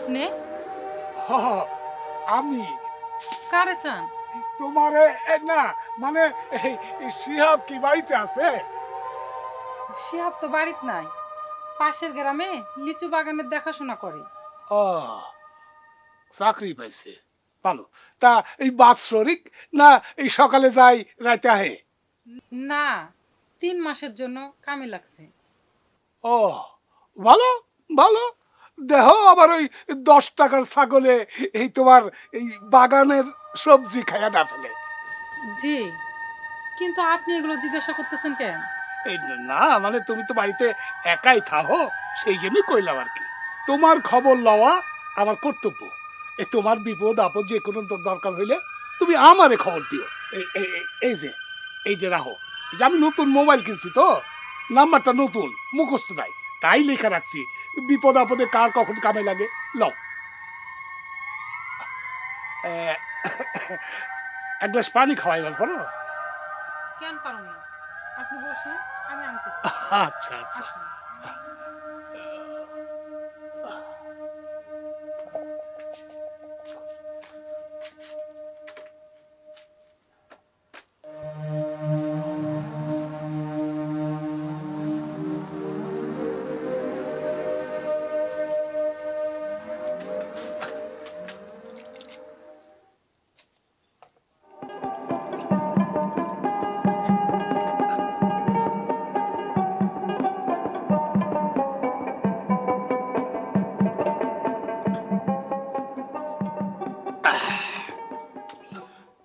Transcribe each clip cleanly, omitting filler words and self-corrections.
আপনি হ, আমি কারে চান? তোমারে না মানে শিহাব কি বাড়িতে আছে? শিহাব তো বাড়িত নাই, পাশের গ্রামে লিচু বাগানের দেখাশোনা করে। ও, চাকরি পাইছে, ভালো। তা এই বাৎসরিক না এই সকালে যাই রাতে আহে? না, 3 মাসের জন্য কামে লাগছে। ও, ভালো ভালো। দেহ আবার ওই 10 টাকার ছাগলে এই তোমার এই বাগানের সবজি খায়া না ফেলে। জি, কিন্তু আপনি এগুলো জিজ্ঞাসা করতেছেন কেন? এই না মানে তুমি তো বাড়িতে একাই থাকো, সেই জন্যই কইলাম আর কি। তোমার খবর লওয়া আমার কর্তব্য। তোমার বিপদ আপদ যে কোনো দরকার হইলে তুমি আমারে খবর দিও। এই যে রাখো, এই যে আমি নতুন মোবাইল কিনছি তো, নাম্বারটা নতুন, মুখস্থ নাই, তাই লেখা রাখছি। বিপদ আপদে কার কখন কামে লাগে লও। আহ, এক গ্লাস পানি খাওয়াইবার পারো? কেন পারো না? আপনি বসুন, আমি আনতেছি। আচ্ছা আচ্ছা। আসুন।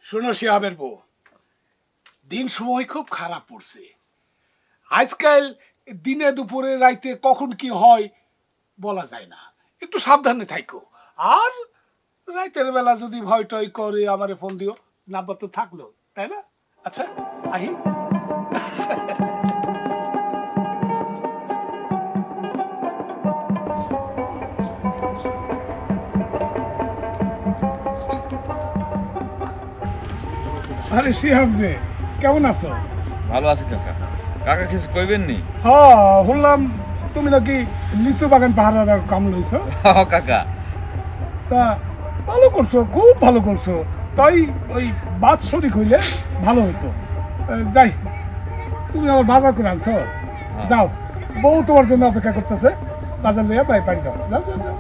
শোনো শিহাবের বউ, দিন সময় খুব খারাপ পড়ছে আজকাল। দিনে দুপুরে রাইতে কখন কি হয় বলা যায় না, একটু সাবধানে থাইকো। আর রাইতের বেলা যদি ভয় টয় করে আমারে ফোন দিও, নাম্বার তো থাকলো, তাই না? আচ্ছা, আহি। আরে শিহাব যে, কেমন আছো? ভালো আছি কাকা। কাকা কিছু কইবেন নি? হ্যাঁ, শুনলাম তুমি নাকি লিচু বাগান পাহারার কাম লইছো। কাকা তা ভালো করছো, খুব ভালো করছো। তাই ওই বাৎসরিক হইলে ভালো হইতো। যাই, তুমি আমার বাজার করে আনছো, যাও। বউ তোমার জন্য অপেক্ষা করতেছে, বাজার লইয়া বাড়ি যাও, যাও যাও যাও।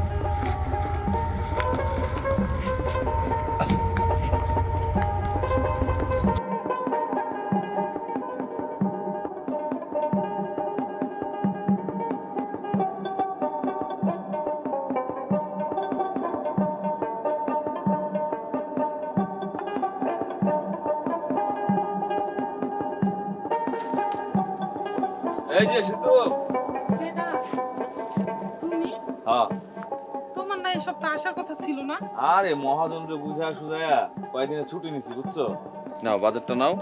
এই যে সিদ্ধু। বেটা, তুমি হ্যাঁ। তোমার না এই সপ্তাহে আসার কথা ছিল না? আরে মহাজনরে বুঝা সুঝায়া কয়েকদিনের ছুটি নিছি বুঝছো। নাও বাজারটা নাও,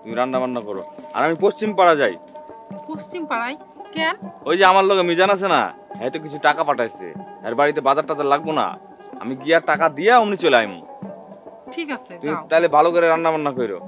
তুমি রান্না বান্না করো। আর আমি পশ্চিম পাড়া যাই। পশ্চিম পাড়ায় কেন? ওই যে আমার লগে মিজান আছে না, হয়তো কিছু টাকা পাঠাইছে, আর বাড়িতে বাজার টাজার লাগবো না, আমি গিয়া টাকা দিয়া অমনি চলে আইমু। ঠিক আছে, তুমি যাও। তাহলে ভালো করে রান্না বান্না করো।